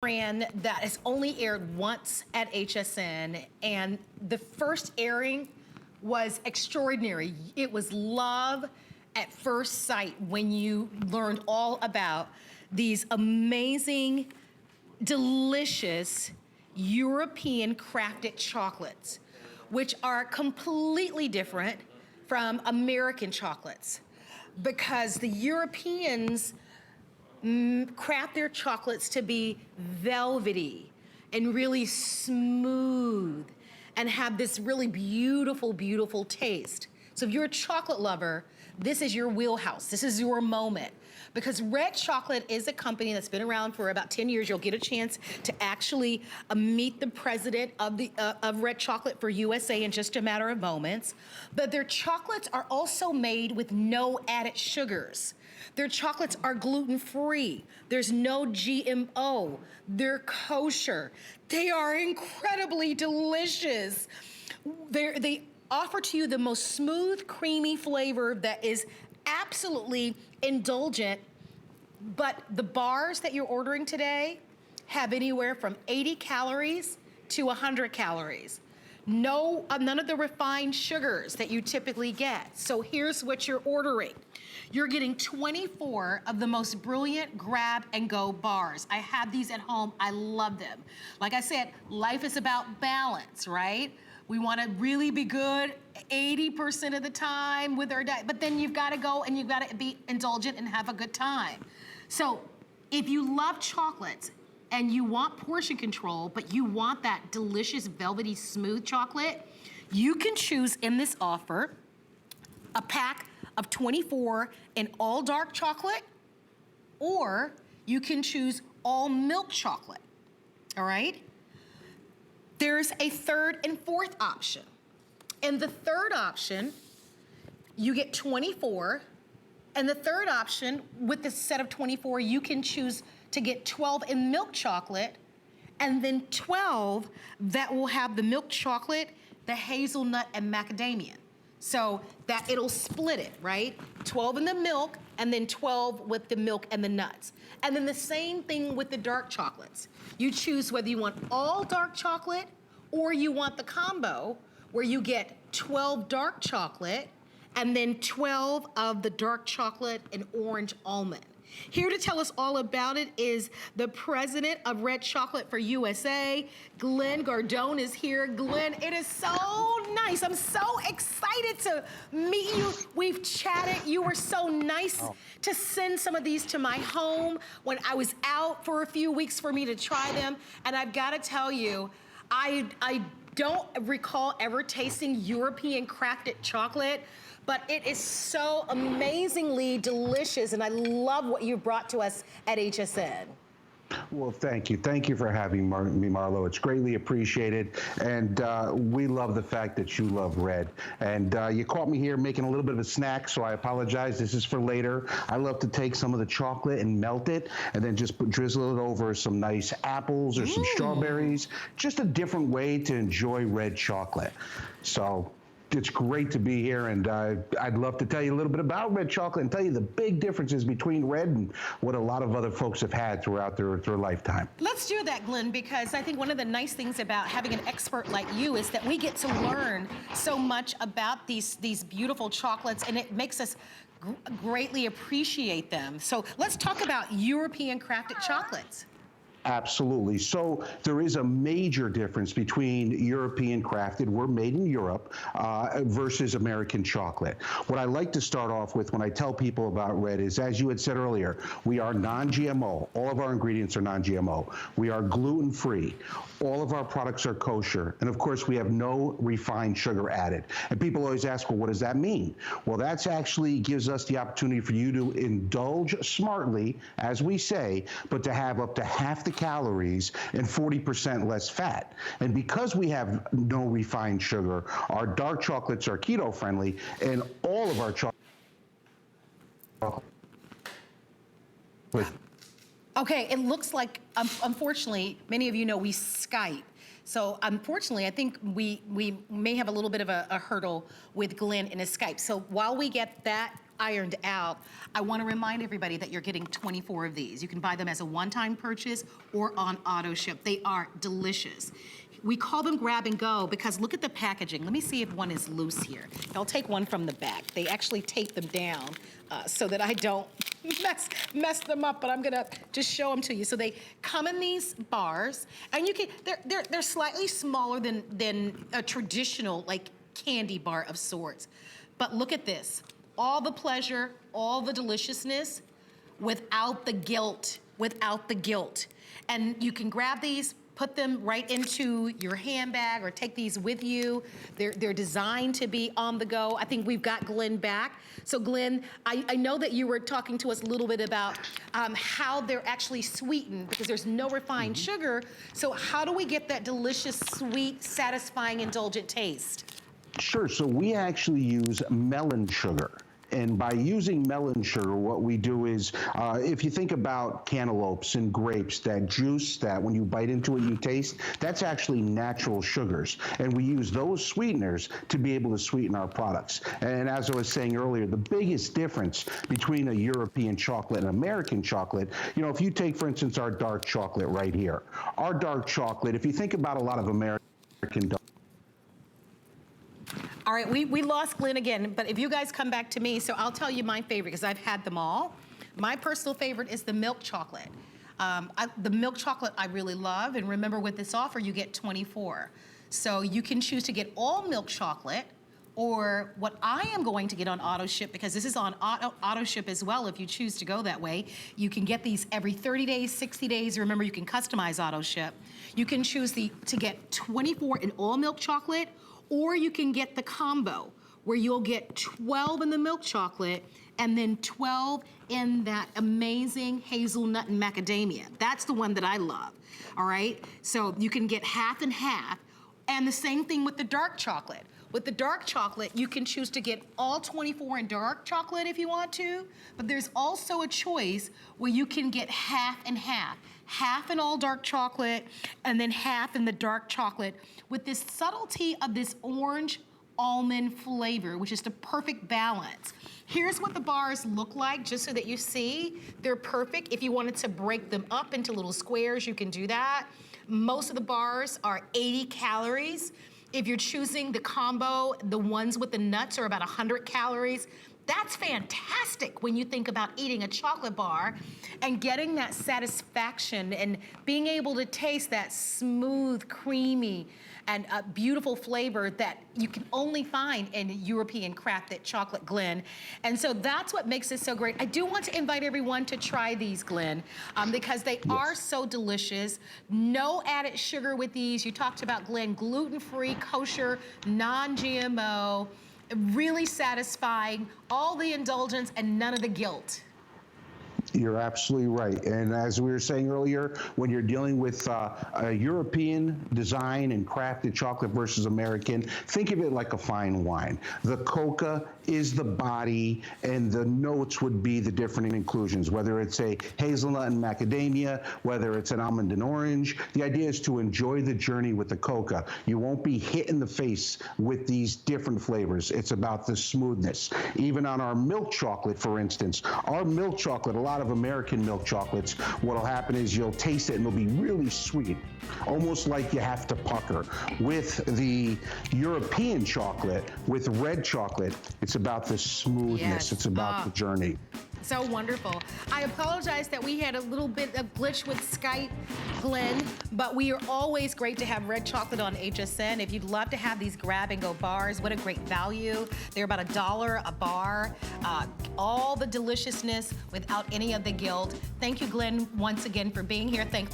brand that has only aired once at HSN, and the first airing was extraordinary. It was love at first sight when you learned all about these amazing, delicious European crafted chocolates, which are completely different from American chocolates, because the Europeans craft their chocolates to be velvety and really smooth and have this really beautiful, beautiful taste. So if you're a chocolate lover, this is your wheelhouse. This is your moment. Because Red Chocolate is a company that's been around for about 10 years. You'll get a chance to actually meet the president of Red Chocolate for USA in just a matter of moments. But their chocolates are also made with no added sugars. Their chocolates are gluten-free. There's no GMO. They're kosher. They are incredibly delicious. They offer to you the most smooth, creamy flavor that is absolutely indulgent, but the bars that you're ordering today have anywhere from 80 calories to 100 calories. No, none of the refined sugars that you typically get. So here's what you're ordering. You're getting 24 of the most brilliant grab and go bars. I have these at home, I love them. Like I said, life is about balance, right? We wanna really be good 80% of the time with our diet, but then you've gotta go and you've gotta be indulgent and have a good time. So if you love chocolates and you want portion control, but you want that delicious, velvety, smooth chocolate, you can choose in this offer a pack of 24 in all dark chocolate, or you can choose all milk chocolate, all right? There's a third and fourth option. In the third option, you get 24, and the third option, with the set of 24, you can choose to get 12 in milk chocolate, and then 12 that will have the milk chocolate, the hazelnut, and macadamia. So that it'll split it, right? 12 in the milk, and then 12 with the milk and the nuts. And then the same thing with the dark chocolates. You choose whether you want all dark chocolate or you want the combo where you get 12 dark chocolate and then 12 of the dark chocolate and orange almond. Here to tell us all about it is the president of Red Chocolate for USA, Glenn Gardone is here. Glenn, it is so nice. I'm so excited to meet you. We've chatted. You were so nice to send some of these to my home when I was out for a few weeks for me to try them. And I've got to tell you, I don't recall ever tasting European crafted chocolate, but it is so amazingly delicious, and I love what you brought to us at HSN. Well, thank you. Thank you for having me, Marlo. It's greatly appreciated. And we love the fact that you love red. And you caught me here making a little bit of a snack, so I apologize. This is for later. I love to take some of the chocolate and melt it, and then just drizzle it over some nice apples or some strawberries. Just a different way to enjoy red chocolate. So it's great to be here, and I'd love to tell you a little bit about red chocolate and tell you the big differences between red and what a lot of other folks have had throughout their lifetime. Let's do that, Glenn, because I think one of the nice things about having an expert like you is that we get to learn so much about these beautiful chocolates, and it makes us greatly appreciate them. So let's talk about European crafted chocolates. Absolutely. So there is a major difference between European crafted, we're made in Europe, versus American chocolate. What I like to start off with when I tell people about red is, as you had said earlier, we are non-GMO. All of our ingredients are non-GMO. We are gluten-free. All of our products are kosher. And of course, we have no refined sugar added. And people always ask, well, what does that mean? Well, that's actually gives us the opportunity for you to indulge smartly, as we say, but to have up to half the calories and 40% less fat. And because we have no refined sugar, our dark chocolates are keto friendly, and all of our chocolate. Okay, it looks like, unfortunately, many of you know we Skype. So unfortunately, I think we may have a little bit of a hurdle with Glenn in his Skype. So while we get that ironed out, I want to remind everybody that you're getting 24 of these. You can buy them as a one-time purchase or on auto ship. They are delicious. We call them grab and go because look at the packaging. Let me see if one is loose here. I'll take one from the back. They actually tape them down so that I don't mess them up, but I'm gonna just show them to you. So they come in these bars, and you can, they're slightly smaller than a traditional like candy bar of sorts. But look at this, all the pleasure, all the deliciousness without the guilt, And you can grab these, put them right into your handbag or take these with you. They're designed to be on the go. I think we've got Glenn back. So Glenn, I know that you were talking to us a little bit about how they're actually sweetened because there's no refined sugar. So how do we get that delicious, sweet, satisfying, indulgent taste? Sure, so we actually use melon sugar. And by using melon sugar, what we do is, if you think about cantaloupes and grapes, that juice that when you bite into it, you taste, that's actually natural sugars. And we use those sweeteners to be able to sweeten our products. And as I was saying earlier, the biggest difference between a European chocolate and American chocolate, you know, if you take, for instance, our dark chocolate right here, our dark chocolate, if you think about a lot of American All right, we lost Glenn again, but if you guys come back to me, so I'll tell you my favorite because I've had them all. My personal favorite is the milk chocolate. The milk chocolate I really love, and remember with this offer, you get 24. So you can choose to get all milk chocolate, or what I am going to get on auto ship, because this is on auto ship as well if you choose to go that way. You can get these every 30 days, 60 days. Remember, you can customize auto ship. You can choose to get 24 in all milk chocolate, or you can get the combo where you'll get 12 in the milk chocolate and then 12 in that amazing hazelnut and macadamia. That's the one that I love, all right? So you can get half and half, and the same thing with the dark chocolate. With the dark chocolate, you can choose to get all 24 in dark chocolate if you want to, but there's also a choice where you can get half and half. Half in all dark chocolate, and then half in the dark chocolate with this subtlety of this orange almond flavor, which is the perfect balance. Here's what the bars look like, just so that you see. They're perfect. If you wanted to break them up into little squares, you can do that. Most of the bars are 80 calories. If you're choosing the combo, the ones with the nuts are about 100 calories. That's fantastic when you think about eating a chocolate bar and getting that satisfaction and being able to taste that smooth, creamy, and beautiful flavor that you can only find in European crafted chocolate, Glenn. And so that's what makes it so great. I do want to invite everyone to try these, Glenn, because they are so delicious. No added sugar with these. You talked about, Glenn, gluten-free, kosher, non-GMO. Really satisfying, all the indulgence and none of the guilt. You're absolutely right. And as we were saying earlier, when you're dealing with a European design and crafted chocolate versus American, think of it like a fine wine. The coca is the body, and the notes would be the different inclusions, whether it's a hazelnut and macadamia, whether it's an almond and orange. The idea is to enjoy the journey with the coca. You won't be hit in the face with these different flavors. It's about the smoothness. Even on our milk chocolate, for instance, our milk chocolate, a lot of American milk chocolates, what'll happen is you'll taste it and it'll be really sweet, almost like you have to pucker. With the European chocolate, with red chocolate, it's about the smoothness. Yes. It's about the journey. So wonderful. I apologize that we had a little bit of glitch with Skype, Glenn, but we are always great to have red chocolate on HSN. If you'd love to have these grab and go bars, what a great value. They're about $1 a bar. All the deliciousness without any of the guilt. Thank you, Glenn, once again for being here. Thank